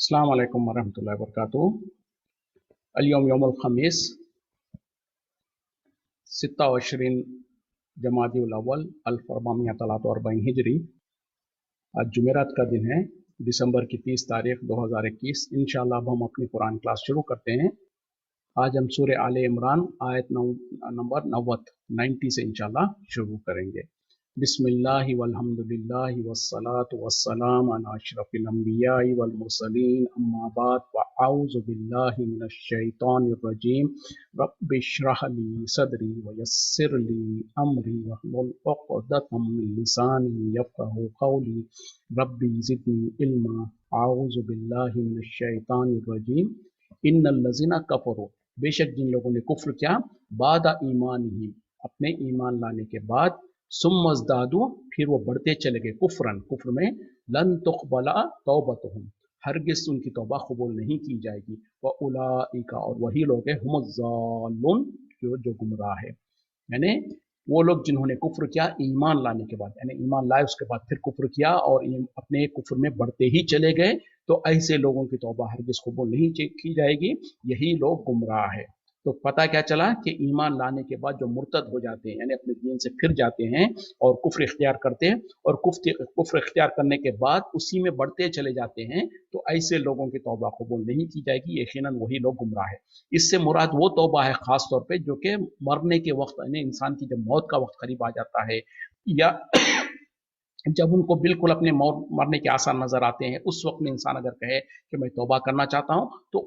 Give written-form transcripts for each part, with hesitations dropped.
अस्सलाम वालेकुम वरहमतुल्लाहि वबरकातुहू। अल-यौम यौमुल खमीस 26 जमादिउल अव्वल 1443 हिजरी। आज जुमेरात का दिन है, दिसंबर की 30 तारीख 2021। इंशाअल्लाह अब हम अपनी कुरान क्लास शुरू करते हैं। आज हम सूरह आले इमरान आयत नंबर 90 से इंशाअल्लाह शुरू करेंगे। बिस्मिल्लाहि वल्हम्दुलिल्लाहि वस्सलातु वस्सलाम अला अशरफिल अंबियाइ वल मुरसलीन अम्मा बाद फअऊज़ु बिल्लाहि मिनश शैतानिर रजीम। रब्बिश्रह ली सदरी वयस्सिर ली अमरी वहलुल उक़दतम मिन लिसानी यफ़क़हू क़ौली रब्बी ज़िदनी इल्मा। अऊज़ु बिल्लाहि मिनश शैतानिर रजीम। इन्नल्लज़ीना कफ़रू, बेशक जिन लोगों ने कुफ्र किया, बादा ईमानिहिम, अपने ईमान लाने के बाद, सुम्मज़दादू, फिर वो बढ़ते चले गए कुफ्रन, कुफ्र में, लन तुक़बला तौबतुहुम, हरगिज़ उनकी तौबा कबूल नहीं की जाएगी। व उलाइका, और वही लोग हैं, हुमुज़्ज़ालून, जो गुमराह है। यानी वो लोग जिन्होंने कुफ्र किया ईमान लाने के बाद, यानी ईमान लाए उसके बाद फिर कुफ्र किया और अपने कुफ्र में बढ़ते ही चले गए, तो ऐसे लोगों की तौबा हरगिज़ कबूल नहीं की जाएगी, यही लोग गुमराह है। तो पता क्या चला कि ईमान लाने के बाद जो मुर्तद हो जाते हैं, यानी अपने दीन से फिर जाते हैं और कुफ्र इख्तियार करते हैं, और कुफ्र इख्तियार करने के बाद उसी में बढ़ते चले जाते हैं, तो ऐसे लोगों की तौबा कबूल नहीं की जाएगी, यकीनन वही लोग गुमराह है। इससे मुराद वो तौबा है खास तौर पे जो कि मरने के वक्त, यानी इंसान की जब मौत का वक्त करीब आ जाता है, या जब उनको बिल्कुल अपने मरने के आसार नजर आते हैं, उस वक्त में इंसान अगर कहे कि मैं तौबा करना चाहता हूं, तो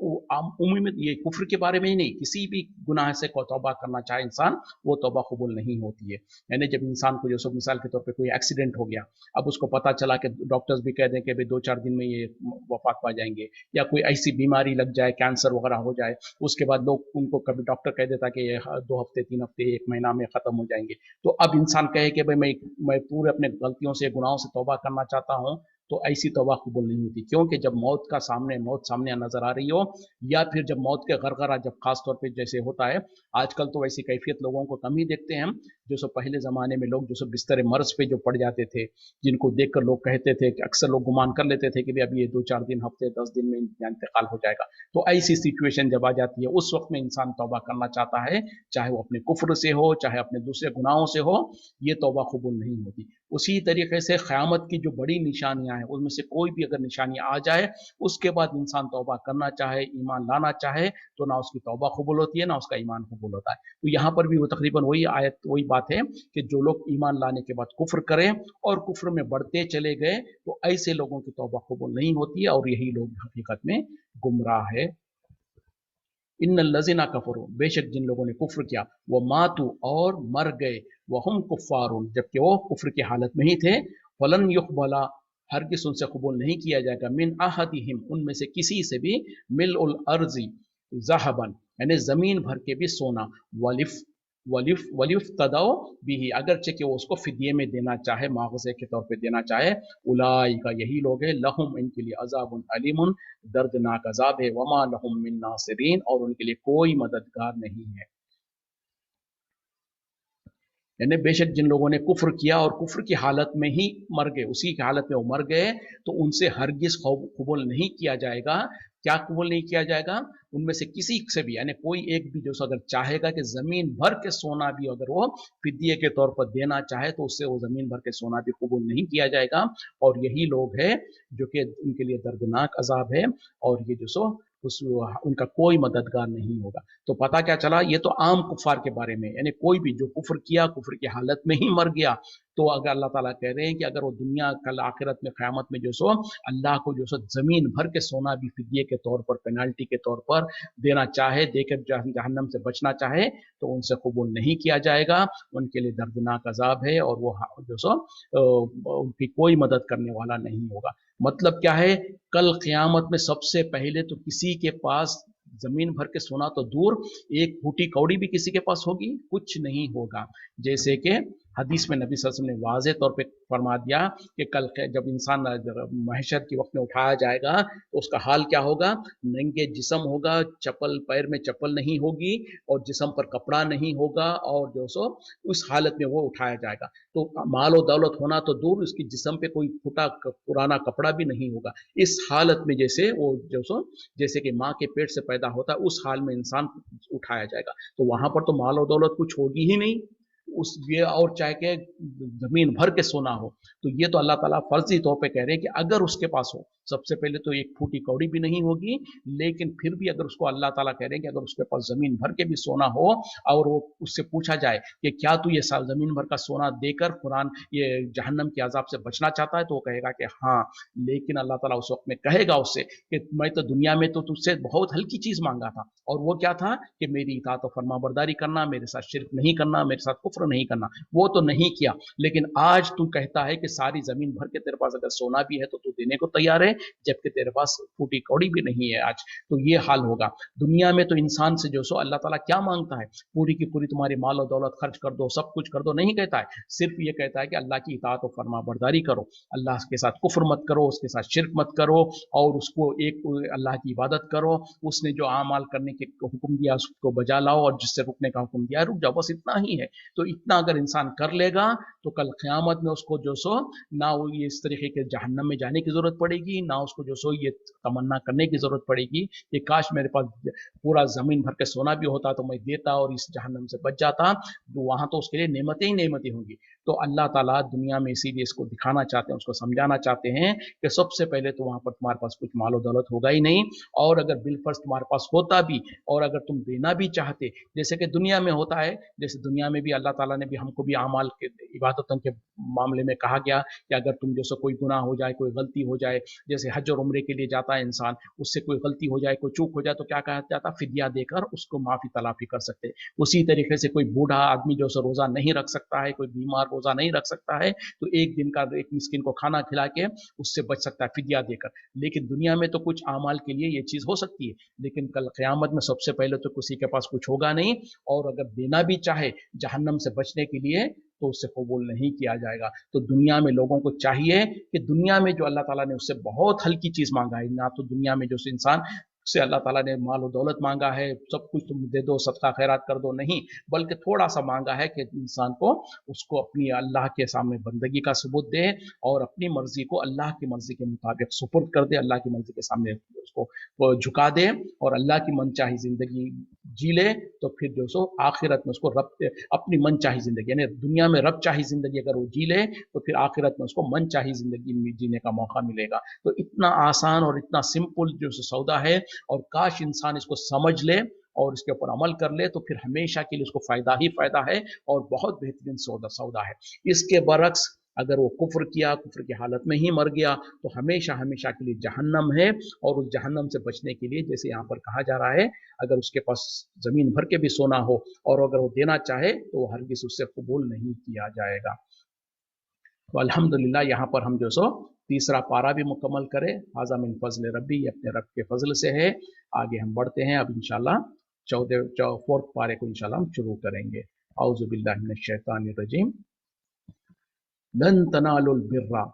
उम्मीद में ये कुफ्र के बारे में ही नहीं, किसी भी गुनाह से को तौबा करना चाहे इंसान, वो तौबा कबूल नहीं होती है। यानी जब इंसान को, जो मिसाल के तौर पे कोई एक्सीडेंट हो गया, अब उसको पता चला कि डॉक्टर्स भी कह दें कि भाई 2-4 दिन में ये वफात पा जाएंगे, या कोई ऐसी बीमारी लग जाए, कैंसर वगैरह हो जाए, उसके बाद लोग उनको कभी डॉक्टर कह देता कि ये 2 हफ्ते 3 हफ्ते 1 महीना में खत्म हो जाएंगे। तो अब इंसान कहे कि भाई मैं पूरे अपने गलतियों से, गुनाहों से तौबा करना चाहता हूं, तो ऐसी तौबा कबूल नहीं होती, क्योंकि जब मौत सामने नजर आ रही हो, या फिर जब मौत के गरगरा, जब खास तौर पे जैसे होता है आजकल, तो वैसी कैफियत लोगों को कम ही देखते हैं हम। जो सो पहले जमाने में लोग जो सो बिस्तर मर्ज पे जो पड़ जाते थे, जिनको देखकर लोग कहते थे कि, अक्सर लोग गुमान कर लेते थे कि भाई अभी ये 2-4 दिन, हफ्ते 10 दिन में इंतकाल हो जाएगा। तो ऐसी सिचुएशन जब आ जाती है, उस वक्त में इंसान तौबा करना चाहता है, चाहे वो अपने कुफ्र से हो, चाहे अपने दूसरे गुनाहों से हो, ये तौबा कबूल नहीं होती। उसी तरीके से क़यामत की जो बड़ी निशानियां हैं, उनमें से कोई भी अगर निशानी आ जाए, उसके बाद इंसान तौबा करना चाहे, ईमान लाना चाहे, तो ना उसकी तौबा कबूल होती है, ना उसका ईमान कबूल होता है। तो यहाँ पर भी वो तकरीबन वही आयत, वही बात है कि जो लोग ईमान लाने के बाद कुफ्र करें और कुफ्र में बढ़ते चले गए, तो ऐसे लोगों की तौबा कबूल नहीं होती है, और यही लोग हकीकत में गुमराह है। इन्नल्लज़ीना कफ़रू, बेशक जिन लोगों ने कुफ्र किया, वो मातू, और मर गए, वहुम कुफ़ारुन, जबकि वो कुफ्र की हालत में ही थे, फलन युक़बला, हरगिज़ उनसे कबूल नहीं किया जाएगा, मिन अहदिहिम, उनमें से किसी से भी, मिलउल अर्ज़ी ज़हबन, यानी जमीन भर के भी सोना, वलिफ वलिफ वलिफ तदाओ भी, अगरचे कि वो उसको फिदिये में देना चाहे, मुआवजे के तौर पे देना चाहे, उलाइका, यही लोग हैं, लहुम, इनके लिए अज़ाबुन अलीमुन, दर्दनाक अजाब है, वमा लहुम मिन नासिरीन, और उनके लिए कोई मददगार नहीं है। यानी बेशक जिन लोगों ने कुफ्र किया और कुफ्र की हालत में ही मर गए, उसी की हालत में वो मर गए, तो उनसे हरगिज कबूल नहीं किया जाएगा। क्या कबूल नहीं किया जाएगा? उनमें से किसी से भी, यानी कोई एक भी जो अगर चाहेगा कि जमीन भर के सोना भी अगर वो फिदिये के तौर पर देना चाहे, तो उससे वो जमीन भर के सोना भी कबूल नहीं किया जाएगा। और यही लोग हैं जो कि उनके लिए दर्दनाक अजाब है, और ये जो उनका कोई मददगार नहीं होगा। तो पता क्या चला, ये तो आम कुफार के बारे में, यानी कोई भी जो कुफ्र किया, कुफ्र की हालत में ही मर गया, तो अगर अल्लाह ताला कह रहे हैं कि अगर वो दुनिया कल आखिरत में क़यामत में अल्लाह को जमीन भर के सोना भी फिदिये के तौर पर, पेनाल्टी के तौर पर देना चाहे, देकर जहन्नम से बचना चाहे, तो उनसे कबूल नहीं किया जाएगा। उनके लिए दर्दनाक अजाब है, और वो उनकी कोई मदद करने वाला नहीं होगा। मतलब क्या है, कल क़यामत में सबसे पहले तो किसी के पास जमीन भर के सोना तो दूर, एक फूटी कौड़ी भी किसी के पास होगी? कुछ नहीं होगा। जैसे कि حدیث میں نبی صلی اللہ علیہ وسلم نے واضح طور پہ فرما دیا کہ کل جب انسان محشر کے وقت میں اٹھایا جائے گا تو اس کا حال کیا ہوگا؟ ننگے جسم ہوگا، چپل پیر میں چپل نہیں ہوگی اور جسم پر کپڑا نہیں ہوگا، اور جو سو اس حالت میں وہ اٹھایا جائے گا۔ تو مال و دولت ہونا تو دور، اس کی جسم پہ کوئی پھٹا پرانا کپڑا بھی نہیں ہوگا۔ اس حالت میں جیسے وہ جو سو جیسے کہ ماں کے پیٹ سے پیدا ہوتا ہے اس حال میں انسان اٹھایا جائے گا، تو وہاں پر تو مال و دولت کچھ ہوگی ہی نہیں اس یہ، اور چاہے کہ زمین بھر کے سونا ہو۔ تو یہ تو اللہ تعالیٰ فرضی طور پہ کہہ رہے ہیں کہ اگر اس کے پاس ہو، سب سے پہلے تو ایک پھوٹی کوڑی بھی نہیں ہوگی، لیکن پھر بھی اگر اس کو اللہ تعالیٰ کہہ رہے ہیں کہ اگر اس کے پاس زمین بھر کے بھی سونا ہو اور وہ اس سے پوچھا جائے کہ کیا تو یہ زمین بھر کا سونا دے کر قرآن یہ جہنم کے عذاب سے بچنا چاہتا ہے، تو وہ کہے گا کہ ہاں، لیکن اللہ تعالیٰ اس وقت میں کہے گا اس سے کہ میں تو دنیا میں تو تجھ سے بہت ہلکی چیز مانگا تھا، اور وہ کیا تھا کہ میری اطاعت و فرما برداری کرنا، میرے ساتھ شرک نہیں کرنا، میرے ساتھ کفر نہیں کرنا، وہ تو نہیں کیا، لیکن آج تو کہتا ہے کہ ساری زمین بھر کے تیرے پاس اگر سونا بھی ہے تو تو دینے کو تیار ہے، جبکہ تیرے پاس پھوٹی کوڑی بھی نہیں ہے آج۔ تو یہ حال ہوگا دنیا میں۔ تو انسان سے جو سو اللہ تعالیٰ کیا مانگتا ہے؟ پوری کی پوری تمہاری مال و دولت خرچ کر دو، سب کچھ کر دو، نہیں کہتا ہے، صرف یہ کہتا ہے کہ اللہ کی اطاعت و فرما برداری کرو، اللہ کے ساتھ کفر مت کرو، اس کے ساتھ شرک مت کرو، اور اس کو ایک اللہ کی عبادت کرو، اس نے جو اعمال کرنے کے حکم دیا اس کو بجا لاؤ، اور جس سے رکنے کا حکم دیا رک جاؤ، بس اتنا ہی ہے۔ تو اتنا اگر انسان کر لے گا تو کل قیامت میں اس کو جو سو نہ وہ یہ اس طریقے کے جہنم میں جانے کی ضرورت پڑے گی، نہ اس کو جو سو یہ تمنا کرنے کی ضرورت پڑے گی کہ کاش میرے پاس پورا زمین بھر کے سونا بھی ہوتا تو میں دیتا اور اس جہنم سے بچ جاتا۔ وہاں تو اس کے لیے نعمتیں ہی نعمتیں ہوں گی۔ تو اللہ تعالیٰ دنیا میں اسی لیے اس کو دکھانا چاہتے ہیں، اس کو سمجھانا چاہتے ہیں کہ سب سے پہلے تو وہاں پر تمہارے پاس کچھ مال و دولت ہوگا ہی نہیں، اور اگر بالفرض تمہارے پاس ہوتا بھی اور اگر تم دینا بھی چاہتے، جیسے کہ دنیا میں ہوتا ہے، جیسے دنیا میں بھی اللہ تعالیٰ نے بھی ہم کو بھی اعمال کے عبادتوں کے معاملے میں کہا گیا کہ اگر تم جیسے کوئی گناہ ہو جائے، کوئی غلطی ہو جائے، جیسے حج اور عمرے کے لیے جاتا ہے انسان، اس سے کوئی غلطی ہو جائے، کوئی چوک ہو جائے، تو کیا کہا جاتا؟ فدیہ دے کر اس کو معافی تلافی کر سکتے۔ اسی طریقے سے کوئی بوڑھا آدمی جو سو روزہ نہیں رکھ سکتا ہے، کوئی بیمار روزہ نہیں رکھ سکتا ہے، تو ایک دن کا ایک مسکین کو کھانا کھلا کے اس سے بچ سکتا ہے فدیہ دے کر۔ لیکن دنیا میں تو کچھ اعمال کے لیے یہ چیز ہو سکتی ہے، لیکن کل قیامت میں سب سے پہلے تو کسی کے پاس کچھ ہوگا نہیں، اور اگر دینا بھی چاہے جہنم سے بچنے کے لیے تو اس سے قبول نہیں کیا جائے گا۔ تو دنیا میں لوگوں کو چاہیے کہ دنیا میں جو اللہ تعالیٰ نے اس سے بہت ہلکی چیز مانگا ہے، نہ تو دنیا میں جو انسان سے اللہ تعالیٰ نے مال و دولت مانگا ہے، سب کچھ تم دے دو، صدقہ خیرات کر دو، نہیں، بلکہ تھوڑا سا مانگا ہے کہ انسان کو اس کو اپنی اللہ کے سامنے بندگی کا ثبوت دے، اور اپنی مرضی کو اللہ کی مرضی کے مطابق سپرد کر دے، اللہ کی مرضی کے سامنے اس کو جھکا دے، اور اللہ کی من چاہی زندگی جی لے، تو پھر جو سو آخرت میں اس کو رب اپنی من چاہی زندگی، یعنی دنیا میں رب چاہی زندگی اگر وہ جی لے تو پھر آخرت میں اس کو من چاہی زندگی جینے کا موقع ملے گا۔ تو اتنا آسان اور اتنا سمپل جو سودا ہے، اور کاش انسان اس کو سمجھ لے اور اس کے اوپر عمل کر لے تو پھر ہمیشہ کے لیے اس کو فائدہ ہی فائدہ ہے، اور بہت بہترین سودا ہے۔ اس کے برعکس اگر وہ کفر کیا، کفر کی حالت میں ہی مر گیا، تو ہمیشہ ہمیشہ کے لیے جہنم ہے، اور اس جہنم سے بچنے کے لیے جیسے یہاں پر کہا جا رہا ہے، اگر اس کے پاس زمین بھر کے بھی سونا ہو اور اگر وہ دینا چاہے تو وہ ہرگز اس سے قبول نہیں کیا جائے گا۔ تو الحمدللہ یہاں پر ہم جو سو تیسرا پارا بھی مکمل کرے، ھذا من فضل ربی، اپنے رب کے فضل سے ہے۔ آگے ہم بڑھتے ہیں، اب انشاءاللہ 4 پارے کو انشاءاللہ ہم شروع کریں گے۔ اعوذ باللہ من الشیطان الرجیم۔ لن تنالوا البر،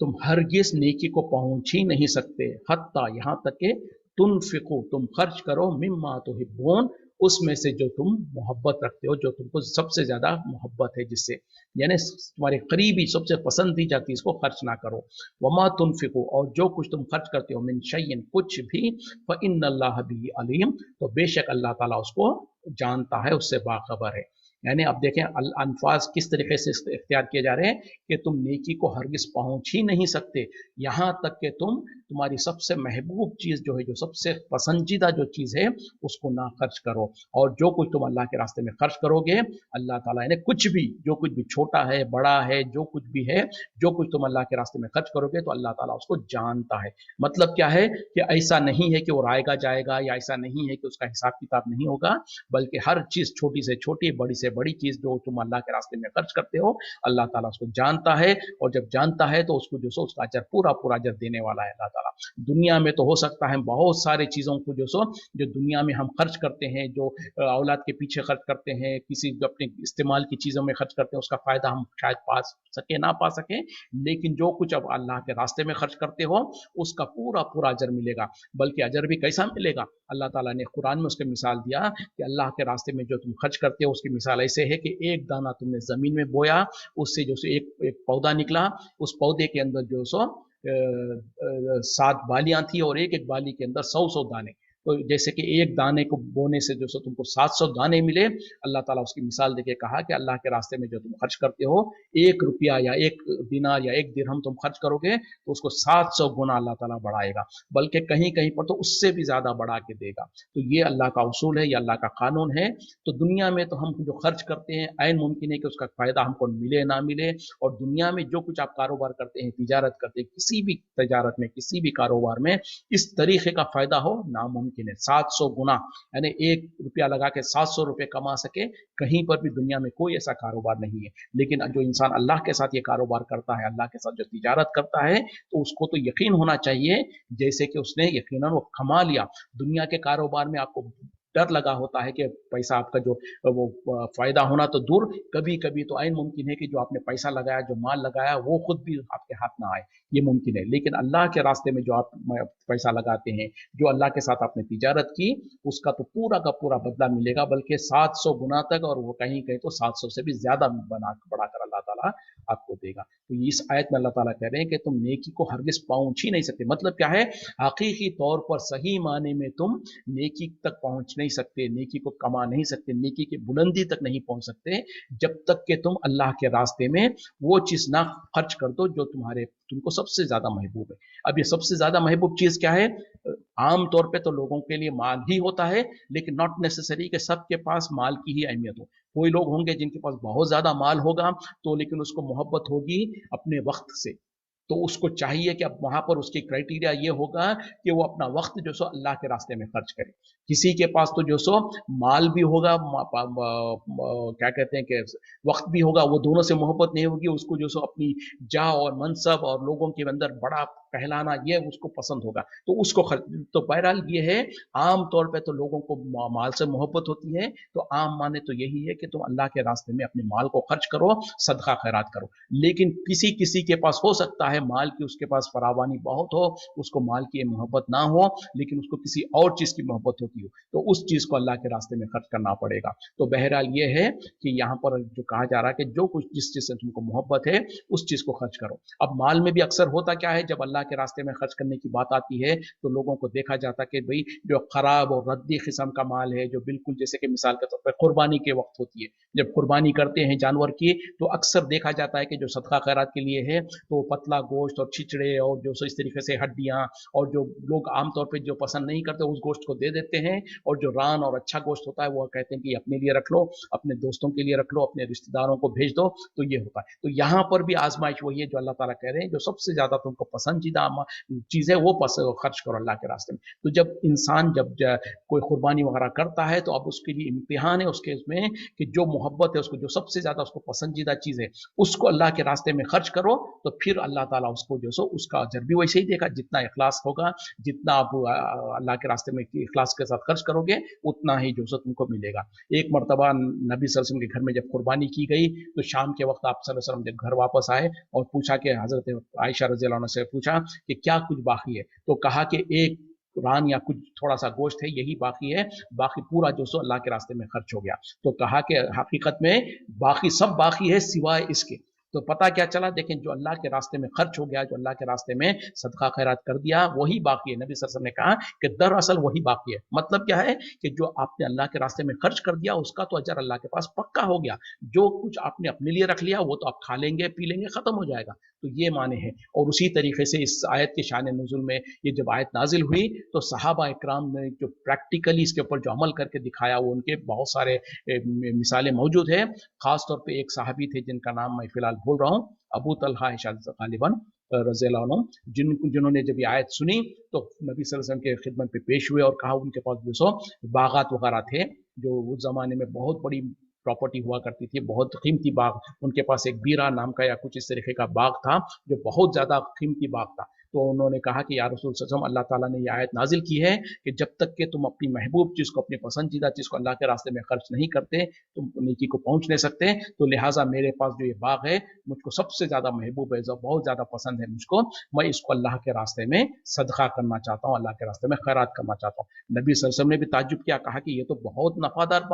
تم ہرگز نیکی کو پہنچ ہی نہیں سکتے، حتیٰ یہاں تک کہ تنفقوا، تم خرچ کرو، مما تحبون، اس میں سے جو تم محبت رکھتے ہو، جو تم کو سب سے زیادہ محبت ہے جس سے، یعنی تمہارے قریبی سب سے پسندیدہ چیز کو خرچ نہ کرو۔ وما تنفقوا، اور جو کچھ تم خرچ کرتے ہو، من شیء، کچھ بھی، فإن اللہ بہ علیم، تو بے شک اللہ تعالیٰ اس کو جانتا ہے، اس سے باخبر ہے۔ یعنی اب دیکھیں الفاظ کس طریقے سے اختیار کیے جا رہے ہیں کہ تم نیکی کو ہرگز پہنچ ہی نہیں سکتے یہاں تک کہ تمہاری سب سے محبوب چیز جو ہے، جو سب سے پسندیدہ جو چیز ہے، اس کو نہ خرچ کرو، اور جو کچھ تم اللہ کے راستے میں خرچ کرو گے، اللہ تعالیٰ یعنی کچھ بھی، جو کچھ بھی چھوٹا ہے بڑا ہے، جو کچھ بھی ہے، جو کچھ تم اللہ کے راستے میں خرچ کرو گے تو اللہ تعالیٰ اس کو جانتا ہے۔ مطلب کیا ہے کہ ایسا نہیں ہے کہ وہ رائے گا جائے گا، یا ایسا نہیں ہے کہ اس کا حساب کتاب نہیں ہوگا، بلکہ ہر چیز چھوٹی سے چھوٹی، بڑی سے बड़ी चीज जो तुम अल्लाह के रास्ते में खर्च करते हो, अल्लाह ताला उसको जानता है, और जब जानता है तो उसको जो सो उसका अजर पूरा पूरा अजर देने वाला है अल्लाह ताला। दुनिया में तो हो सकता है बहुत सारे चीजों को जो दुनिया में हम खर्च करते हैं, जो औलाद के पीछे खर्च करते हैं, किसी अपने इस्तेमाल की चीजों में खर्च करते हैं, उसका फायदा हम शायद पा सके ना पा सके, लेकिन जो कुछ अब अल्लाह के रास्ते में खर्च करते हो उसका पूरा पूरा अजर मिलेगा। बल्कि अजर भी कैसा मिलेगा, अल्लाह ताला ने कुरान में उसके मिसाल दिया कि अल्लाह के रास्ते में जो तुम खर्च करते हो उसकी मिसाल ऐसे है कि एक दाना तुमने जमीन में बोया, उससे जो एक एक पौधा निकला, उस पौधे के अंदर 7 बालियां थी, और एक एक बाली के अंदर 100 दाने। तो जैसे कि एक दाने को बोने से जो तुमको 700 दाने मिले, अल्लाह ताला उसकी मिसाल देके कहा कि अल्लाह के रास्ते में जो तुम खर्च करते हो, 1 रुपया या 1 दिनार या 1 दिरहम तुम खर्च करोगे तो उसको 700 गुना अल्लाह ताला बढ़ाएगा, बल्कि कहीं कहीं पर तो उससे भी ज्यादा बढ़ा के देगा। तो ये अल्लाह का उसूल है, ये अल्लाह का कानून है। तो दुनिया में तो हम जो खर्च करते हैं ऐन मुमकिन है कि उसका फायदा हमको मिले ना मिले, और दुनिया में जो कुछ आप कारोबार करते हैं, तिजारत करते हैं, किसी भी तिजारत में, किसी भी कारोबार में इस तरीके का फायदा हो नामुमकिन है। 700 गुना, यानी 1 रुपया लगा के 700 रुपये कमा सके, कहीं पर भी दुनिया में कोई ऐसा कारोबार नहीं है। लेकिन जो इंसान अल्लाह के साथ ये कारोबार करता है, अल्लाह के साथ जो तिजारत करता है, तो उसको तो यकीन होना चाहिए जैसे कि उसने यकीनन वो कमा लिया। दुनिया के कारोबार में आपको डर लगा होता है कि पैसा आपका जो वो फायदा होना तो दूर, कभी कभी तो ऐन मुमकिन है कि जो आपने पैसा लगाया, जो माल लगाया, वो खुद भी आपके हाथ ना आए, ये मुमकिन है। लेकिन अल्लाह के रास्ते में जो आप पैसा लगाते हैं, जो अल्लाह के साथ आपने तिजारत की, उसका तो पूरा का पूरा बदला मिलेगा, बल्कि 700 गुना तक, और वो कहीं कहीं तो 700 से भी ज्यादा बढ़ाकर अल्लाह ताला आपको देगा। तो इस आयत में अल्लाह ताला कह रहे हैं कि तुम नेकी को हरगिज पहुंच ही नहीं सकते। मतलब क्या है, हकीकी तौर पर सही माने में तुम नेकी तक पहुंच नहीं सकते, नेकी को कमा नहीं सकते, नेकी की बुलंदी तक नहीं पहुंच सकते, जब तक कि तुम अल्लाह के रास्ते में वो चीज ना खर्च कर दो जो तुमको सबसे ज्यादा महबूब है। अब ये सबसे ज्यादा महबूब चीज क्या है? आम तौर पे तो लोगों के लिए माल ही होता है, लेकिन नॉट नेसेसरी कि सबके पास माल की ही अहमियत हो। कोई लोग होंगे जिनके पास बहुत ज्यादा माल होगा, तो लेकिन उसको मोहब्बत होगी अपने वक्त से, तो उसको चाहिए कि अब वहां पर उसकी क्राइटेरिया ये होगा कि वो अपना वक्त जो सो अल्लाह के रास्ते में खर्च करे। किसी के पास तो जो सो माल भी होगा, क्या कहते हैं कि वक्त भी होगा, वो दोनों से मोहब्बत नहीं होगी, उसको जो सो अपनी जा और मनसब और लोगों के अंदर बड़ा कहलाना, ये उसको पसंद होगा, तो उसको खर्च। तो बहरहाल ये है, आम तौर पे तो लोगों को माल से मोहब्बत होती है, तो आम माने तो यही है कि तुम अल्लाह के रास्ते में अपने माल को खर्च करो, सदका खैरात करो। लेकिन किसी किसी के पास हो सकता है माल की उसके पास फरावानी बहुत हो, उसको माल की मोहब्बत ना हो, लेकिन उसको किसी और चीज की मोहब्बत होती हो, तो उस चीज को अल्लाह के रास्ते में खर्च करना पड़ेगा। तो बहरहाल ये है कि यहाँ पर जो कहा जा रहा है कि जो कुछ जिस चीज से तुमको मोहब्बत है उस चीज को खर्च करो। अब माल में भी अक्सर होता क्या है, जब अल्लाह के रास्ते में खर्च करने की बात आती है तो लोगों को देखा जाता कि भाई जो खराब और रद्दी किस्म का माल है, जो बिल्कुल जैसे कि मिसाल के तौर पर कुर्बानी के वक्त होती है, जब कुर्बानी करते हैं जानवर की, तो अक्सर देखा जाता है कि जो सदका खैरात के लिए है तो पतला गोश्त और छिचड़े और जो सो इस तरीके से हड्डियां, और जो लोग आमतौर पर जो पसंद नहीं करते उस गोश्त को दे देते हैं, और जो रान और अच्छा गोश्त होता है वो कहते हैं कि अपने लिए रख लो, अपने दोस्तों के लिए रख लो, अपने रिश्तेदारों को भेज दो। तो ये होता है। तो यहाँ पर भी आजमाइश वही है जो अल्लाह ताला कह रहे हैं, जो सबसे ज्यादा तुमको पसंदीदा चीज है वो खर्च करो अल्लाह के रास्ते में। तो जब इंसान कोई कुर्बानी वगैरह करता है, तो अब उसके लिए इम्तिहान है उसके उसमें कि जो मोहब्बत है उसको, जो सबसे ज्यादा उसको पसंदीदा चीज है उसको अल्लाह के रास्ते में खर्च करो, तो फिर अल्लाह ताला उसको जो सो उसका अजर भी वैसे ही देगा। जितना इखलास होगा, जितना आप अल्लाह के रास्ते में इखलास के साथ खर्च करोगे, उतना ही जो सो तुमको मिलेगा। एक मरतबा नबी सल्लल्लाहु अलैहि वसल्लम के घर में जब कुर्बानी की गई, तो शाम के वक्त आप सल्लल्लाहु अलैहि वसल्लम जब घर वापस आए और पूछा कि हजरत आयशा रज़ी अल्लाह अन्हा से पूछा कि क्या कुछ बाकी है, तो कहा कि एक रान या कुछ थोड़ा सा गोश्त है, यही बाकी है, बाकी पूरा जो सो अल्लाह के रास्ते में खर्च हो गया। तो कहा कि हकीकत में बाकी सब बाकी है सिवाय इसके। तो पता क्या चला, देखें जो अल्लाह के रास्ते में खर्च हो गया, जो अल्लाह के रास्ते में सदका खैरात कर दिया, वही बाकी है। नबी सल्लल्लाहु अलैहि वसल्लम ने कहा कि दरअसल वही बाकी है। मतलब क्या है कि जो आपने अल्लाह के रास्ते में खर्च कर दिया उसका तो अजर अल्लाह के पास पक्का हो गया, जो कुछ आपने अपने लिए रख लिया वो तो आप खा लेंगे पी लेंगे, खत्म हो जाएगा। तो ये माने हैं। और उसी तरीके से इस आयत के शान नुज़ुल में ये जब आयत नाजिल हुई, तो सहाबा इकराम ने जो प्रैक्टिकली इसके ऊपर जो अमल करके दिखाया, वो उनके बहुत सारे मिसालें मौजूद है। खास तौर पे एक साहबी थे जिनका नाम मैं फिलहाल भूल रहा हूँ, अबू तलहा गालिबन रज़ियल्लाहु अन्हु, जिन्होंने जब ये आयत सुनी तो नबी सल्लल्लाहु अलैहि वसल्लम के खिदमत पे पेश हुए और कहा, उनके पास जो सो बागात वगैरह थे, जो उस जमाने में बहुत बड़ी प्रॉपर्टी हुआ करती थी, बहुत कीमती बाग, उनके पास एक बीरा नाम का या कुछ इस तरीके का बाग था जो बहुत ज़्यादा कीमती बाग था। तो उन्होंने कहा कि या रसूल सल्लल्लाहु अलैहि वसल्लम, अल्लाह ताला ने ये आयत नाजिल की है कि जब तक कि तुम अपनी महबूब चीज़ को, अपनी पसंदीदा चीज़ को अल्लाह के रास्ते में खर्च नहीं करते, तुम नेकी को पहुंच नहीं सकते। तो लिहाजा मेरे पास जो ये बाग है मुझको सबसे ज़्यादा महबूब है, जो बहुत ज़्यादा पसंद है मुझको, मैं इसको अल्लाह के रास्ते में सदका करना चाहता हूँ, अल्लाह के रास्ते में खैरात करना चाहता हूँ। नबी सल्लल्लाहु अलैहि वसल्लम ने भी ताज्जुब किया, कहा कि ये तो बहुत नफादार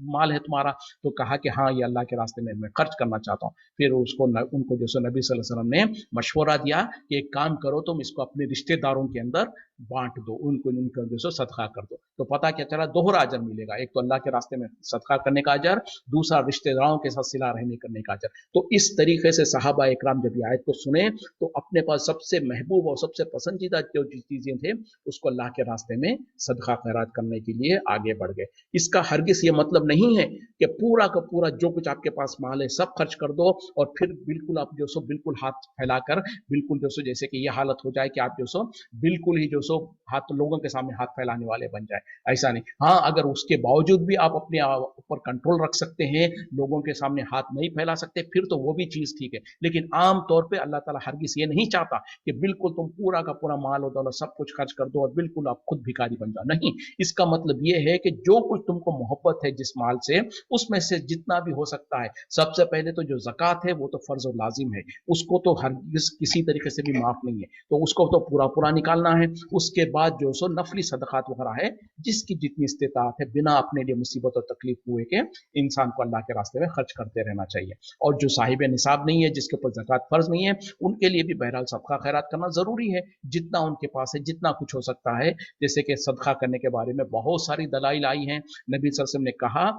माल है तुम्हारा। तो कहा कि हाँ, ये अल्लाह के रास्ते में मैं खर्च करना चाहता हूँ। फिर उनको जो सो नबी सल्लल्लाहु अलैहि वसल्लम ने मशवरा दिया कि एक काम करो, तुम इसको अपने रिश्तेदारों के अंदर बांट दो, उनको जो सो सदका कर दो। तो पता क्या चला, दोहरा अजर मिलेगा, एक तो अल्लाह के रास्ते में सदका करने का अजर, दूसरा रिश्तेदारों के साथ सिला रहने करने का अजर। तो इस तरीके से सहाबा इकराम जब ये आयत को सुने तो अपने पास सबसे महबूब और सबसे पसंदीदा जो चीजें थे उसको अल्लाह के रास्ते में सदका खैरात करने के लिए आगे बढ़ गए। इसका हरगिज ये मतलब नहीं है कि पूरा का पूरा जो कुछ आपके पास माल है सब खर्च कर दो और फिर बिल्कुल आप जो सो बिल्कुल हाथ फैलाकर, बिल्कुल जो सो जैसे कि ये हालत हो जाए कि आप जो सो बिल्कुल ही जो सो हाथ लोगों के सामने हाथ फैलाने वाले बन जाए, ऐसा नहीं। हाँ, अगर उसके बावजूद भी आप अपने ऊपर कंट्रोल रख सकते हैं, लोगों के सामने हाथ नहीं फैला सकते, फिर तो वो भी चीज ठीक है। लेकिन आम तौर पे अल्लाह ताला हरगिज ये नहीं चाहता कि बिल्कुल तुम पूरा का पूरा माल और दौलत सब कुछ खर्च कर दो और बिल्कुल आप खुद भिखारी बन जाओ, नहीं। इसका मतलब ये है कि जो कुछ तुमको मोहब्बत है जिस माल से, उसमें से जितना भी हो सकता है, सबसे पहले तो जो ज़कात है वो तो फर्ज और लाजिम है, उसको तो हरगिज किसी तरीके से भी माफ नहीं है, तो उसको तो पूरा पूरा निकालना है। उसके बाद जो सो नफली सदकात वगैरह है, जिसकी जितनी इस्तिताअत है, बिना अपने लिए मुसीबत और तकलीफ हुए के इंसान को अल्लाह के रास्ते में खर्च करते रहना चाहिए। और जो साहिब निसाब नहीं है, जिसके ऊपर ज़कात फर्ज नहीं है, उनके लिए भी बहरहाल सदका खैरात करना जरूरी है, जितना उनके पास है, जितना कुछ हो सकता है। जैसे कि सदका करने के बारे में बहुत सारी दलाइल आई हैं। नबी सल्लल्लाहु अलैहि वसल्लम ने कहा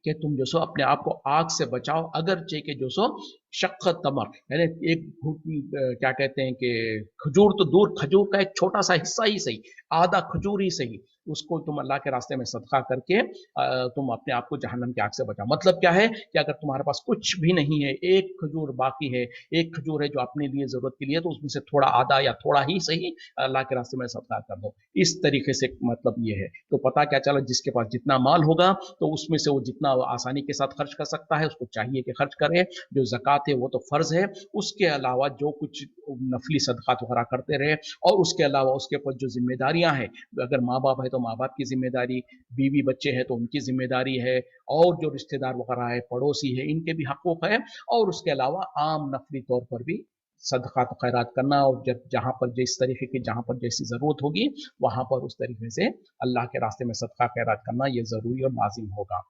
कि तुम जो सो अपने आप को आग से बचाओ, अगर कि जो सो शक्कत तमर, यानी एक क्या कहते हैं कि खजूर तो दूर, खजूर का एक छोटा सा हिस्सा ही सही, आधा खजूर ही सही, उसको तुम अल्लाह के रास्ते में सदका करके तुम अपने आप को जहन्नम की आग से बचाओ। मतलब क्या है कि अगर तुम्हारे पास कुछ भी नहीं है, एक खजूर बाकी है, एक खजूर है जो अपने लिए जरूरत के लिए, तो उसमें से थोड़ा आधा या थोड़ा ही सही अल्लाह के रास्ते में सदका कर दो। इस तरीके से मतलब ये है। तो पता क्या चला, जिसके पास जितना माल होगा तो उसमें से वो जितना आसानी के साथ खर्च कर सकता है, उसको चाहिए कि खर्च करे। जो ज़कात है वो तो फर्ज है, उसके अलावा जो कुछ नफली सदकात वगैरह करते रहे, और उसके अलावा उसके ऊपर जो जिम्मेदारियां हैं, अगर माँ बाप है तो माँ बाप की जिम्मेदारी, बीवी बच्चे हैं तो उनकी जिम्मेदारी है, और जो रिश्तेदार वगैरह है, पड़ोसी है, इनके भी हकूक है। और उसके अलावा आम नफली तौर पर भी सदका खैरात करना, और जब जहाँ पर जिस तरीके की, जहाँ पर जैसी जरूरत होगी वहां पर उस तरीके से अल्लाह के रास्ते में सदका खैरात करना ये जरूरी और लाजिम होगा।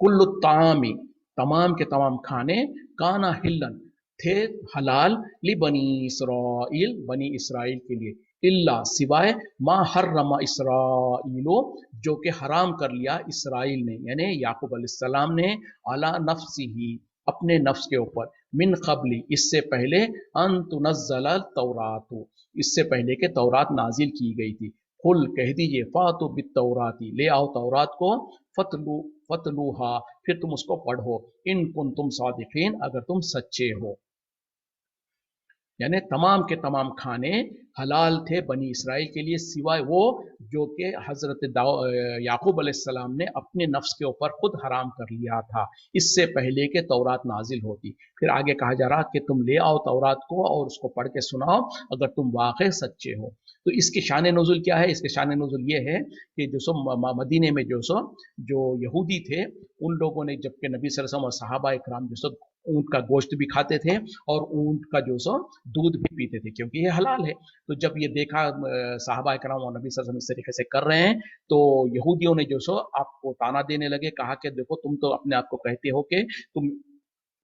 कुल्लु तामी, तमाम के तमाम खाने, काना हिल्लन, थे हलाल, ली बनी इसराइल, बनी इसराइल के लिए, इल्ला सिवाय, मा हर्रमा इसराइलो, जो कि हराम कर लिया इसराइल ने, यानी याकूब अलैहिस्सलाम ने, अला नफ्सिही, अपने नफ्स के ऊपर, मिन कबली, इससे पहले, अन तुनज़्ज़ल तौरात, इससे पहले के तौरात नाजिल की गई थी। कुल, कह दीजिए, फातु बित तौराती, ले आओ तौरात को, फतलू फतलूहा, फिर तुम उसको पढ़ो, इन कुन तुम सादिकीन, अगर तुम सच्चे हो। यानी तमाम के तमाम खाने हलाल थे बनी इसराइल के लिए, सिवाय वो जो कि हजरत याकूब अलैहिस्सलाम ने अपने नफ्स के ऊपर खुद हराम कर लिया था, इससे पहले के तौरात नाजिल होती। फिर आगे कहा जा रहा कि तुम ले आओ तौरात को और उसको पढ़ के सुनाओ, अगर तुम वाकई सच्चे हो। तो इसकी शान नुज़ुल क्या है? इसके शान नुज़ुल ये है कि जो सो मदीने में जो यहूदी थे, उन लोगों ने, जबकि नबी सल्लल्लाहु अलैहि वसल्लम और सहाबा इकराम जो सो ऊंट का गोश्त भी खाते थे और ऊंट का जो सो दूध भी पीते थे, क्योंकि ये हलाल है। तो जब ये देखा साहबा इकराम और नबी सल्लल्लाहु अलैहि वसल्लम इस तरीके से कर रहे हैं, तो यहूदियों ने जो सो आपको ताना देने लगे, कहा कि देखो, तुम तो अपने आप को कहते हो कि तुम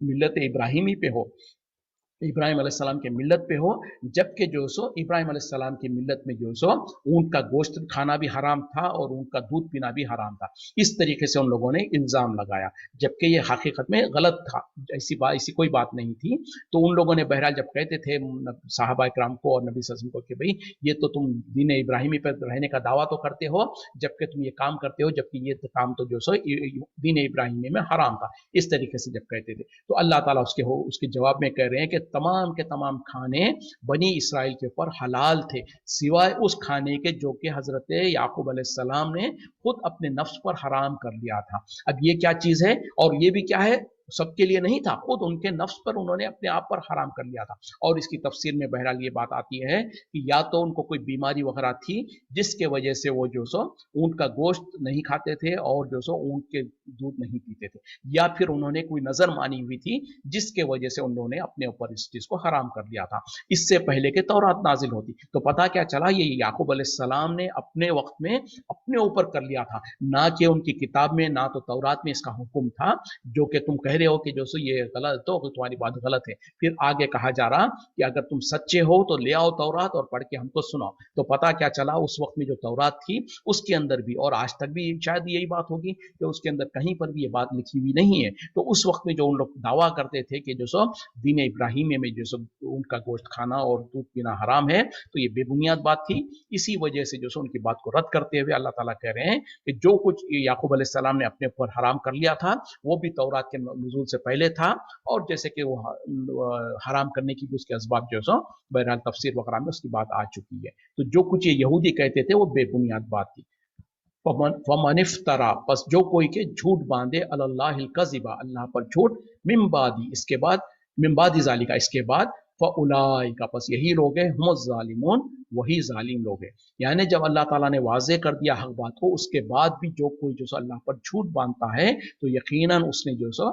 मिल्लत इब्राहिमी पे हो, इब्राहिम अलैहिस्सलाम के मिल्लत पे हो, जबकि जो सो इब्राहिम अलैहिस्सलाम की मिल्लत में जो सो ऊंट का गोश्त खाना भी हराम था और ऊंट का दूध पीना भी हराम था। इस तरीके से उन लोगों ने इल्ज़ाम लगाया, जबकि ये हकीकत में गलत था, ऐसी कोई बात नहीं थी। तो उन लोगों ने बहरहाल जब कहते थे साहबा इकराम को और नबी सल्लल्लाहु अलैहि वसल्लम को कि भाई, ये तो तुम दीन इब्राहिमी पर रहने का दावा तो करते हो, जबकि तुम ये काम करते हो, जबकि ये काम तो जो सो दीन इब्राहिमी में हराम था, इस तरीके से जब कहते थे, तो अल्लाह ताला उसके जवाब में कह रहे हैं कि तमाम के तमाम खाने बनी इसराइल के ऊपर हलाल थे, सिवाय उस खाने के जो कि हजरत याकूब अलैहिस्सलाम ने खुद अपने नफ्स पर हराम कर लिया था। अब ये क्या चीज है, और ये भी क्या है, सबके लिए नहीं था, खुद उनके नफ्स पर उन्होंने अपने आप पर हराम कर लिया था। और इसकी तफसीर में बहरहाल ये बात आती है कि या तो उनको कोई बीमारी वगैरह थी जिसके वजह से वो जो सो ऊंट का गोश्त नहीं खाते थे और जो सो ऊंट के दूध नहीं पीते थे, या फिर उन्होंने कोई नजर मानी हुई थी जिसके वजह से उन्होंने अपने ऊपर इस चीज को हराम कर लिया था। इससे पहले के तौरात नाजिल होती तो पता क्या चला, ये याकूब अलैहिस्सलाम ने अपने वक्त में अपने ऊपर कर लिया था, ना कि उनकी किताब में, ना तो तौरात में इसका हुक्म था, जो कि तुम कह रहे हो कि जो सो ये गलत, तो तुम्हारी बात गलत है। फिर आगे कहा जा रहा कि अगर तुम सच्चे हो तो ले आओ तौरात और पढ़ के हमको सुनाओ। तो पता क्या चला, उस वक्त में जो तौरात थी उसके अंदर भी, और आज तक भी शायद यही बात होगी कि उसके अंदर कहीं पर भी ये बात लिखी हुई नहीं है। तो उस वक्त में जो उन लोग दावा करते थे कि जो सो दीन इब्राहिमी में जो सो उनका गोश्त खाना और दूध पीना हराम है, तो ये बेबुनियाद बात थी। इसी वजह से जो सो उनकी बात को रद्द करते हुए अल्लाह ताला कह रहे हैं कि जो कुछ याकूब अलैहिस्सलाम ने अपने ऊपर हराम कर लिया था वो भी तौरात के नुज़ूल से पहले था, और जैसे कि वो हराम करने की भी उसके असबाब जो सो बहरहाल तफसीर वगैरह में उसकी बात आ चुकी है। तो जो कुछ ये यहूदी कहते थे वो बेबुनियाद बात थी। फमनिफ्तरा, बस जो कोई के झूठ बांधे अल्लाहिल कज़िबा, अल्लाह पर झूठ, मिम्बादी, इसके बाद, मिम्बादी जालिका, इसके बाद, फउलाइका, बस यही लोग हैं, हुमुज़ ज़ालिमून, वही जालिम लोग हैं। यानी जब अल्लाह ताला ने वाज़े कर दिया हक बात को, उसके बाद भी जो कोई जो सो अल्लाह पर झूठ बांधता है तो यकीनन उसने जो सो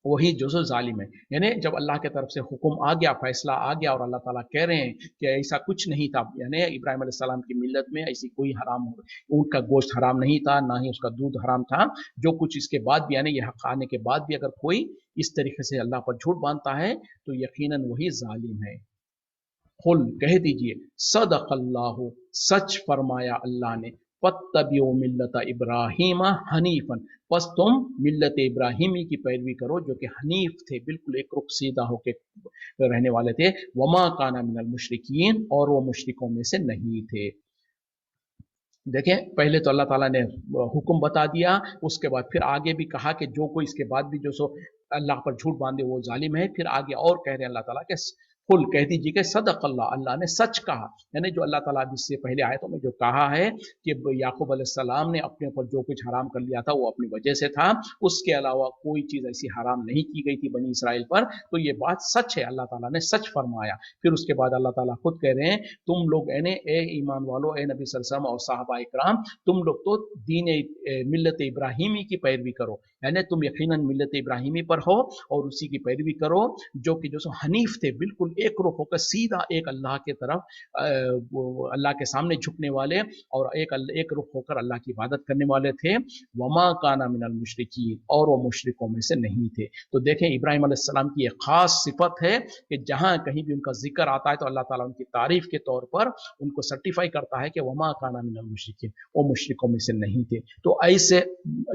वही जो सो जालिम है। यानी जब अल्लाह की तरफ से हुक्म आ गया, फैसला आ गया, और अल्लाह ताला कह रहे हैं कि ऐसा कुछ नहीं था, यानी इब्राहिम अलैहिस्सलाम की मिल्लत में ऐसी कोई हराम, ऊँट का गोश्त हराम नहीं था, ना ही उसका दूध हराम था। जो कुछ इसके बाद भी, यानी ये हक आने के बाद भी अगर कोई इस तरीके से अल्लाह पर झूठ बांधता है तो यकीनन वही जालिम है। कुल, कह दीजिए, सदक़ल्लाहु, सच फरमाया अल्लाह ने, फत्तबिउ मिल्लत इब्राहीम हनीफन, बस तुम मिल्लत इब्राहिमी की पैरवी करो जो कि हनीफ थे, बिल्कुल एक रुख सीधा होके रहने वाले थे। वमा काना मिनल मुशरिकीन, और वो मुशरिकों में से नहीं थे। देखें, पहले तो अल्लाह ताला ने हुक्म बता दिया, उसके बाद फिर आगे भी कहा कि जो कोई इसके बाद भी जो सो अल्लाह पर झूठ बांधे वो जालिम है। फिर आगे और कह रहे हैं अल्लाह ताला के, कुल, कह दीजिए कि सदक़ल्लाह, अल्लाह ने सच कहा। यानी जो अल्लाह ताला इससे पहले आयतों में जो कहा है कि याकूब अलैहिस्सलाम ने अपने ऊपर जो कुछ हराम कर लिया था वो अपनी वजह से था, उसके अलावा कोई चीज़ ऐसी हराम नहीं की गई थी बनी इसराइल पर, तो ये बात सच है, अल्लाह ताला ने सच फरमाया। फिर उसके बाद अल्लाह ताला खुद कह रहे हैं, तुम लोग ए ईमान वालो, ए नबी सल्लल्लाहु अलैहि वसल्लम और सहाबा इकराम, तुम लोग तो दीन मिल्लत इब्राहिमी की पैरवी करो, यानी तुम यकीनन मिल्लत इब्राहिमी पर हो और उसी की पैरवी करो, जो कि जो सो हनीफ थे, बिल्कुल एक रुख होकर सीधा एक अल्लाह के तरफ, अल्लाह के सामने झुकने वाले, और एक रुख होकर अल्लाह की इबादत करने वाले थे। वमा काना मिनल मुशरिकीन, और वो मुशरिकों में से नहीं थे। तो देखें, इब्राहिम अलैहिस्सलाम की एक खास सिफत है कि जहां कहीं भी उनका जिक्र आता है तो अल्लाह ताला उनकी तारीफ के तौर पर उनको सर्टिफाई करता है कि वमा काना मिनल मुशरिकीन, वो मुशरिकों में से नहीं थे। तो ऐसे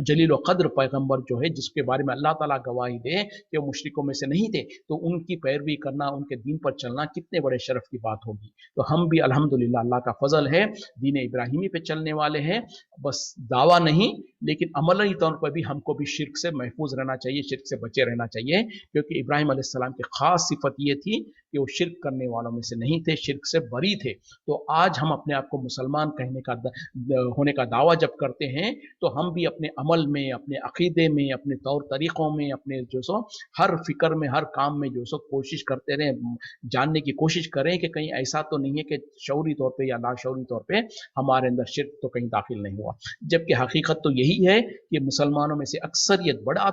जलील क़द्र पैगंबर जो है, जिसके बारे में अल्लाह ताला गवाही दे कि वो मुशरिकों में से नहीं थे, तो उनकी पैरवी करना, उनके दीन पर चलना कितने बड़े शरफ की बात होगी। तो हम भी अल्हम्दुलिल्लाह, अल्लाह का फजल है, दीन इब्राहिमी पे चलने वाले हैं। बस दावा नहीं, लेकिन अमली तौर पर भी हमको भी शिर्क से महफूज रहना चाहिए, शिर्क से बचे रहना चाहिए, क्योंकि इब्राहिम अलैहिस्सलाम की खास सिफत ये थी कि वो शिर्क करने वालों में से नहीं थे, शिर्क से बरी थे। तो आज हम अपने आप को मुसलमान कहने का होने का दावा जब करते हैं, तो हम भी अपने अमल में, अपने अकीदे में, अपने तौर तरीक़ों में, अपने जो सो हर फिक्र में, हर काम में जो सो कोशिश करते रहें, जानने की कोशिश करें कि कहीं ऐसा तो नहीं है कि शऊरी तौर पे या लाशऊरी तौर पे हमारे अंदर शिर्क तो कहीं दाखिल नहीं हुआ। जबकि हकीकत तो यही है कि मुसलमानों में से अक्सरियत, बड़ा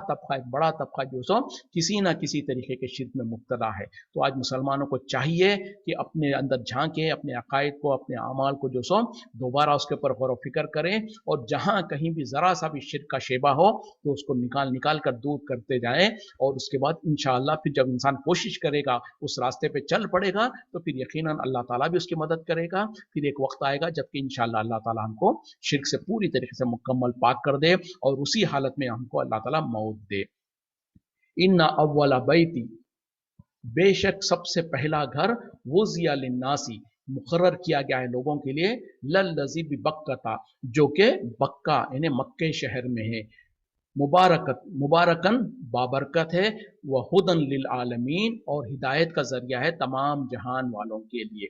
तबका जो सो किसी ना किसी तरीके के शिर्क में मुब्तला है। तो आज मुसलमानों को चाहिए कि अपने अंदर झांकें, अपने अकायद को, अपने अमाल को जो सो दोबारा उसके ऊपर गौर फिक्र करें, और जहां कहीं भी जरा सा भी शिर्क का शेबा हो तो उसको निकाल कर दूर करते जाएं। और उसके बाद इंशाअल्लाह फिर जब इंसान कोशिश करेगा, उस रास्ते पे चल पड़ेगा, तो फिर यकीनन अल्लाह ताला भी उसकी मदद करेगा। फिर एक वक्त आएगा जबकि इंशाअल्लाह अल्लाह ताला हमको शिर्क से पूरी तरीके से मुकम्मल पाक कर दे, और उसी हालत में हमको अल्लाह ताला मौत दे। इन्ना अव्वला बैती, बेशक सबसे पहला घर, वुज़िया लिन्नासी, मुकर्रर किया गया है लोगों के लिए, लल्लज़ी बिबक्का, जो कि बक्का यानी मक्के शहर में है, मुबारकन, बाबरकत है, वह हुदन लिल आलमीन, और हिदायत का जरिया है तमाम जहान वालों के लिए।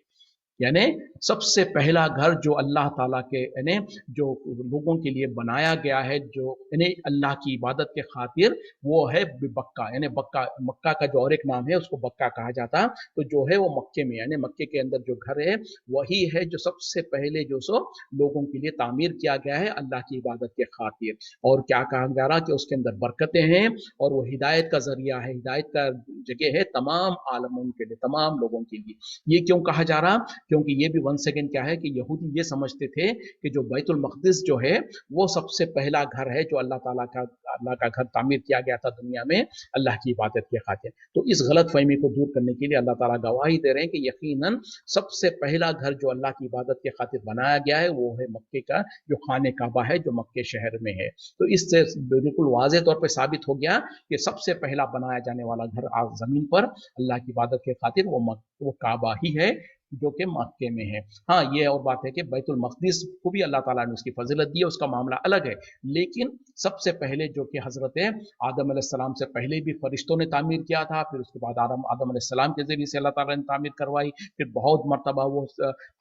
यानी सबसे पहला घर जो अल्लाह ताला के यानी जो लोगों के लिए बनाया गया है, जो यानी अल्लाह की इबादत के खातिर, वो है बक्का। यानी बक्का, मक्का का जो और एक नाम है उसको बक्का कहा जाता, तो जो है वो मक्के में, यानी मक्के के अंदर जो घर है वही है जो सबसे पहले जो सो लोगों के लिए तामीर किया गया है अल्लाह की इबादत के खातिर। और क्या कहा जा रहा कि उसके अंदर बरकतें हैं और वो हिदायत का जरिया है, हिदायत का जगह है तमाम आलमों के लिए, तमाम लोगों के लिए। ये क्यों कहा जा रहा? क्योंकि ये भी वन सेकेंड क्या है कि यहूदी ये समझते थे कि जो बैतुल मक़दिस जो है वो सबसे पहला घर है जो अल्लाह का घर तामीर किया गया था दुनिया में अल्लाह की इबादत के खातिर। तो इस गलत फहमी को दूर करने के लिए अल्लाह ताला गवाही दे रहे हैं कि यकीनन सबसे पहला घर जो अल्लाह की इबादत के खातिर बनाया गया है वो है मक्के का जो खाने काबा है जो मक्के शहर में है। तो इससे बिल्कुल वाज़ेह तौर पर साबित हो गया कि सबसे पहला बनाया जाने वाला घर आज जमीन पर अल्लाह की इबादत के खातिर वो काबा ही है जो कि मक्के में है। हाँ, ये और बात है कि बैतुल मक़दिस को भी अल्लाह ताला ने उसकी फजीलत दी है, उसका मामला अलग है। लेकिन सबसे पहले जो कि हज़रत आदम अलैहिस्सलाम से पहले भी फरिश्तों ने तामीर किया था, फिर उसके बाद आदम अलैहिस्सलाम के ज़रिए से अल्लाह ताला ने तामीर करवाई, फिर बहुत मरतबा वो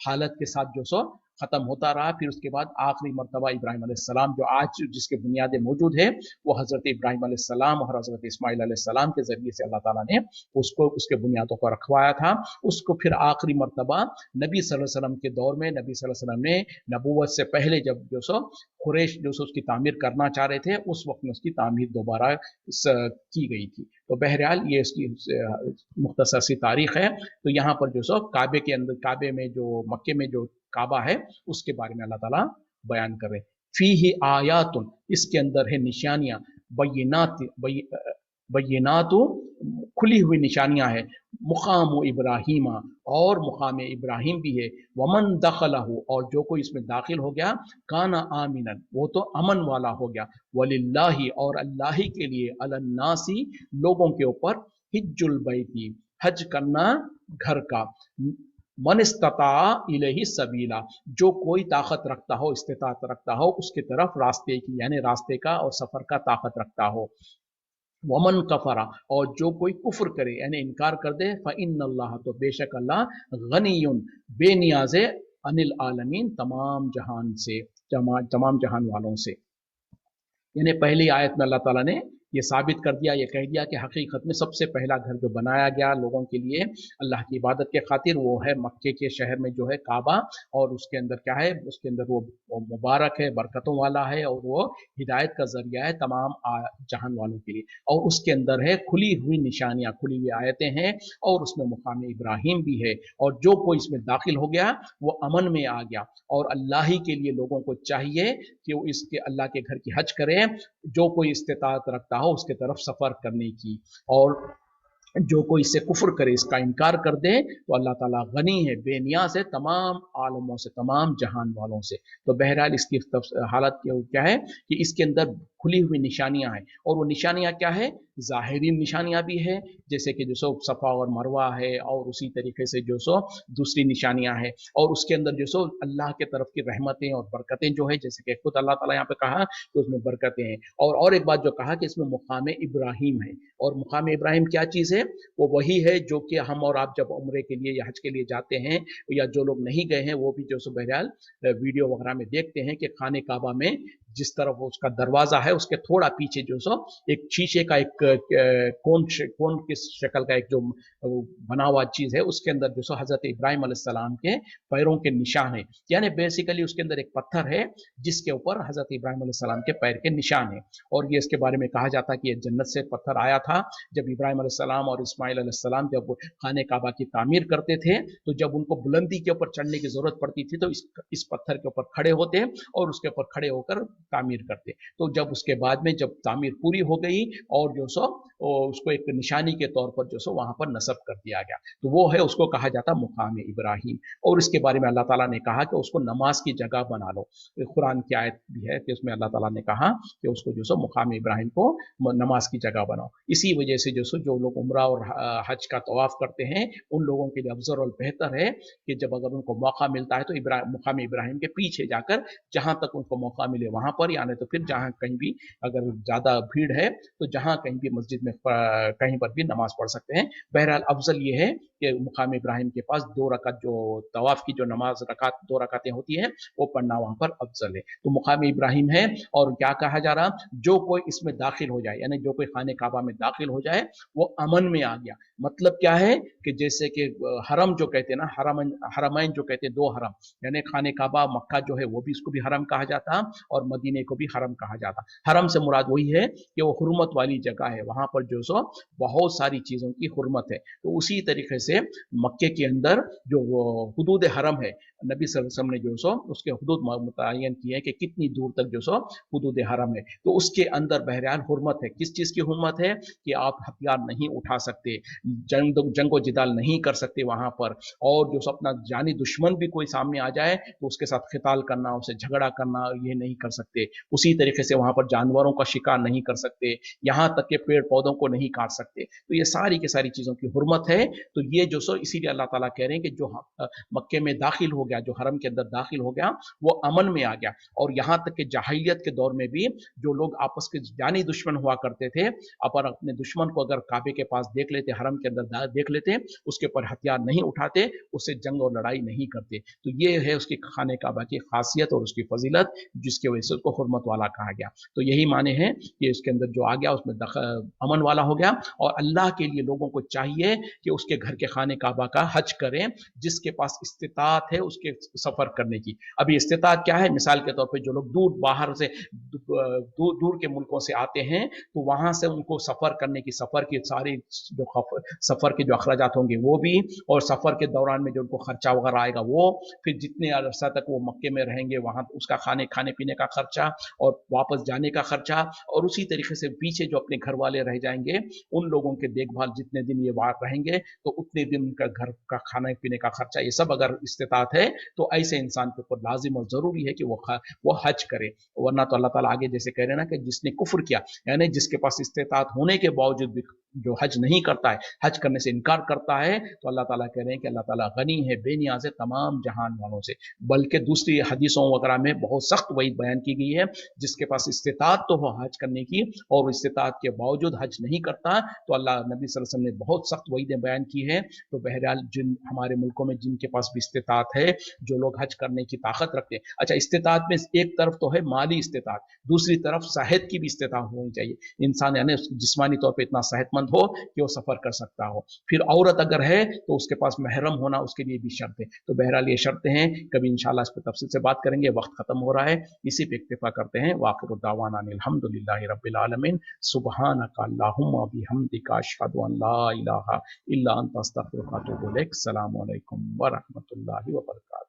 हालत के साथ जो सो ख़त्म होता रहा। फिर उसके बाद आखिरी मरतबा इब्राहिम अलैहिस्सलाम जो आज जिसके बुनियादें मौजूद है वो हज़रत इब्राहिम अलैहिस्सलाम और हज़रत इस्माइल अलैहिस्सलाम के ज़रिए से अल्लाह ताला ने उसको उसके बुनियादों को रखवाया था। उसको फिर आखिरी मरतबा नबी सल्लल्लाहु अलैहि वसल्लम के दौर में, नबी सल्लल्लाहु अलैहि वसल्लम ने नबूवत से पहले जब जो सो कुरैश जो सो उसकी तामीर करना चाह रहे थे, उस वक्त में उसकी तामीर दोबारा की गई थी। तो बहरहाल ये इसकी मुख्तसर सी तारीख है। तो यहाँ पर जो सो काबे के अंदर, काबे में जो मक्के में जो काबा है उसके बारे में अल्लाह ताला बयान कर रहे हैं। फीही आयातुन, इसके अंदर है निशानियां, बैयिनात खुली हुई निशानियां हैं, मुकाम इब्राहिमा, और मुकाम इब्राहिम भी है, वमन दखलहु, और जो कोई इसमें दाखिल हो गया, काना आमिनन, वो तो अमन वाला हो गया, वलिल्लाही, और अल्लाह के लिए, अलन्नासी, लोगों के ऊपर, हिज्जुल बैती, हज करना घर का, मन इस्तता इलैहि सबीला, जो कोई ताकत रखता हो, इस्तिताअत रखता हो उसके तरफ रास्ते की, यानी रास्ते का और सफर का ताकत रखता हो। वमन कफरा, और जो कोई कुफ्र करे यानी इनकार कर दे, फ़इन्नल्लाह, तो बेशक अल्लाह, गनियुन, बेनियाज है, अनिल आलमीन, तमाम जहान से, तमाम जहान वालों से। यानी पहली आयत में अल्लाह ताला ने ये साबित कर दिया, ये कह दिया कि हकीकत में सबसे पहला घर जो बनाया गया लोगों के लिए अल्लाह की इबादत के खातिर वो है मक्के के शहर में जो है काबा, और उसके अंदर क्या है, उसके अंदर वो मुबारक है, बरकतों वाला है, और वो हिदायत का जरिया है तमाम जहान वालों के लिए। और उसके अंदर है खुली हुई निशानियाँ, खुली हुई आयतें हैं, और उसमें मुकाम इब्राहिम भी है, और जो कोई इसमें दाखिल हो गया वो अमन में आ गया। और अल्लाह ही के लिए लोगों को चाहिए कि वो इसके अल्लाह के घर की हज करें, जो कोई इस्तिताअत रखता हो उसके तरफ सफर करने की, और जो कोई इससे कुफ्र करे, इसका इनकार कर दे, तो अल्लाह ताला गनी है, बेनियाज है तमाम आलमों से, तमाम जहान वालों से। तो बहरहाल इसकी हालत क्या है कि इसके अंदर खुली हुई निशानियां हैं, और वो निशानियां क्या है, ज़ाहिरी निशानियां भी है, जैसे कि जो सो सफ़ा और मरवा है, और उसी तरीके से जो सो दूसरी निशानियां हैं, और उसके अंदर जो सो अल्लाह के तरफ की रहमतें और बरकतें जो है, जैसे कि खुद अल्लाह ताला यहाँ पे कहा कि उसमें बरकतें हैं। और एक बात जो कहा कि इसमें मुकाम इब्राहिम है, और मुकाम इब्राहिम क्या चीज़ है, वो वही है जो कि हम और आप जब उम्रे के लिए या हज के लिए जाते हैं, या जो लोग नहीं गए हैं वो भी जो सो बहरहाल वीडियो वगैरह में देखते हैं कि खाने काबा में जिस तरफ उसका दरवाजा है उसके थोड़ा पीछे जो सो एक शीशे का एक कोन की शक्ल का एक जो बना हुआ चीज है, उसके अंदर जो सो हजरत इब्राहिम अलैहिस्सलाम के पैरों के निशान है। यानी बेसिकली उसके अंदर एक पत्थर है जिसके ऊपर हजरत इब्राहिम अलैहिस्सलाम के पैर के निशान है। और ये इसके बारे में कहा जाता है कि ये जन्नत से पत्थर आया था जब इब्राहिम अलैहिस्सलाम और इस्माइल अलैहिस्सलाम जब खाने काबा की तामीर करते थे, तो जब उनको बुलंदी के ऊपर चढ़ने की जरूरत पड़ती थी तो इस पत्थर के ऊपर खड़े होते और उसके ऊपर खड़े होकर तामीर करते। तो जब उसके बाद में जब तामीर पूरी हो गई और जो सो उसको एक निशानी के तौर पर जो सो वहां पर नस्ब कर दिया गया, तो वो है, उसको कहा जाता मुकाम इब्राहिम। और इसके बारे में अल्लाह ताला ने कहा कि उसको नमाज की जगह बना लो। कुरान की आयत भी है कि उसमें अल्लाह ताला ने कहा कि उसको जो सो मुकाम इब्राहिम को नमाज की जगह बनाओ। इसी वजह से जो सो जो लोग उम्रा और हज का तवाफ करते हैं उन लोगों के लिए अफजल और बेहतर है कि जब अगर उनको मौका मिलता है तो मुकाम इब्राहिम के पीछे जाकर जहां तक उनको मौका मिले वहां पर, यानी तो फिर जहाँ कहीं भी अगर ज़्यादा भीड़ है तो जहाँ कहीं भी मस्जिद में कहीं पर भी नमाज पढ़ सकते हैं। बहरहाल अफजल ये है कि मुकाम इब्राहिम के पास 2 रकात जो तवाफ की जो नमाज रकात 2 रकातें होती हैं वो पढ़ना वहाँ पर अफजल है। तो मुकाम इब्राहिम है, और क्या कहा जा रहा, जो कोई इसमें दाखिल हो जाए, यानी जो कोई खाने काबा में दाखिल हो जाए वो अमन में आ गया। मतलब क्या है कि जैसे कि हरम जो कहते हैं ना, हरमैन जो कहते हैं, 2 हरम, यानी खाने काबा मक्का जो है वो भी, इसको भी हरम कहा जाता, और मदीने को भी हरम कहा जाता। हरम से मुराद वही है कि वो हुर्मत वाली जगह है, वहां पर जो सो बहुत सारी चीजों की हुर्मत है। तो उसी तरीके से मक्के के अंदर जो वो हुदूद हरम है, नबी सल्लल्लाहु अलैहि वसल्लम ने जो सो उसके हुदूद मुतय्यन किए हैं कि कितनी दूर तक जो सो हुदूद हरम है। तो उसके अंदर बहरहाल हुर्मत है। किस चीज की हुर्मत है कि आप हथियार नहीं उठा सकते, जंगो जिदाल नहीं कर सकते वहां पर, और जो अपना जानी दुश्मन भी कोई सामने आ जाए तो उसके साथ खिताल करना, उससे झगड़ा करना, ये नहीं कर सकते। उसी तरीके से वहां पर जानवरों का शिकार नहीं कर सकते, यहाँ तक के पेड़ पौधों को नहीं काट सकते। तो ये सारी की सारी चीजों की हुर्मत है। तो ये जो सो इसीलिए अल्लाह ताला कह रहे हैं कि जो मक्के में दाखिल हो गया, जो हरम के अंदर दाखिल हो गया, वो अमन में आ गया। और यहाँ तक कि जाहिलियत के दौर में भी जो लोग आपस के जानी दुश्मन हुआ करते थे, अपन अपने दुश्मन को अगर काबे के पास देख लेते, हरम के अंदर देख लेते, उसके ऊपर हथियार नहीं उठाते, उससे जंग और लड़ाई नहीं करते। तो ये है उसकी खाने काबा की खासियत और उसकी फजीलत, जिसकी वजह से उसको हुर्मत वाला कहा गया। तो यही माने हैं कि इसके अंदर जो आ गया उसमें अमन वाला हो गया। और अल्लाह के लिए लोगों को चाहिए कि उसके घर के खाने काबा का हज करें, जिसके पास इस्तिताअत है उसके सफर करने की। अभी इस्तिताअत क्या है, मिसाल के तौर पे जो लोग दूर बाहर से दूर दूर के मुल्कों से आते हैं, तो वहां से उनको सफर करने की, सफर की सारी जो सफर के जो अखराजात होंगे वो भी, और सफर के दौरान में जो उनको खर्चा वगैरह आएगा वो, फिर जितने अरसा तक वो मक्के में रहेंगे वहां उसका खाने पीने का खर्चा, और वापस जाने का खर्चा, और उसी तरीके से पीछे जो अपने घर वाले रह जाएंगे उन लोगों के देखभाल, जितने दिन ये वहां रहेंगे तो उतने दिन उनका घर का खाने पीने का खर्चा, ये सब अगर इस्तिताअत है तो ऐसे इंसान के ऊपर लाजिम और जरूरी है कि वो हज करे। वरना तो अल्लाह ताला आगे जैसे कह रहे हैं ना कि जिसने कुफ्र किया, यानी जिसके पास इस्तिताअत होने के बावजूद भी जो हज नहीं करता है, हज करने से इनकार करता है, तो अल्लाह ताला कह रहे हैं कि अल्लाह ताला गनी है, बेनियाज है तमाम जहान वालों से। बल्कि दूसरी हदीसों वगैरह में बहुत सख्त वईद बयान की गई है, जिसके पास इस्तिताअत तो हो हज करने की और इस्तिताअत के बावजूद हज नहीं करता, तो अल्लाह नबी सल्लल्लाहु अलैहि वसल्लम ने बहुत सख्त वईदें बयान की है। तो बहरहाल जिन हमारे मुल्कों में जिनके पास भी इस्तिताअत है, जो लोग हज करने की ताकत रखते हैं, अच्छा इस्तिताअत में एक तरफ तो है माली इस्तिताअत, दूसरी तरफ सेहत की भी इस्तिताअत होनी चाहिए। इंसान यानी जिस्मानी तौर पर इतना सेहतमंद हो कि वो सफर कर सकता हो। फिर औरत अगर है तो उसके पास महरम होना उसके लिए भी शर्त है। तो बहरहाल ये शर्तें हैं, कभी इंशाल्लाह इस पर तफसील से बात करेंगे, वक्त खत्म हो रहा है, इसी पे इक्तिफा करते हैं। वाखिर दावाना अल्हम्दुलिल्लाहि रब्बिल आलमीन, सुब्हानका अल्लाहुम्मा बिहम्दिका अशहदु अन ला इलाहा इल्ला अंता अस्तगफिरुका व अतूबु इलैक। अस्सलामु अलैकुम व रहमतुल्लाहि व बरकातहू।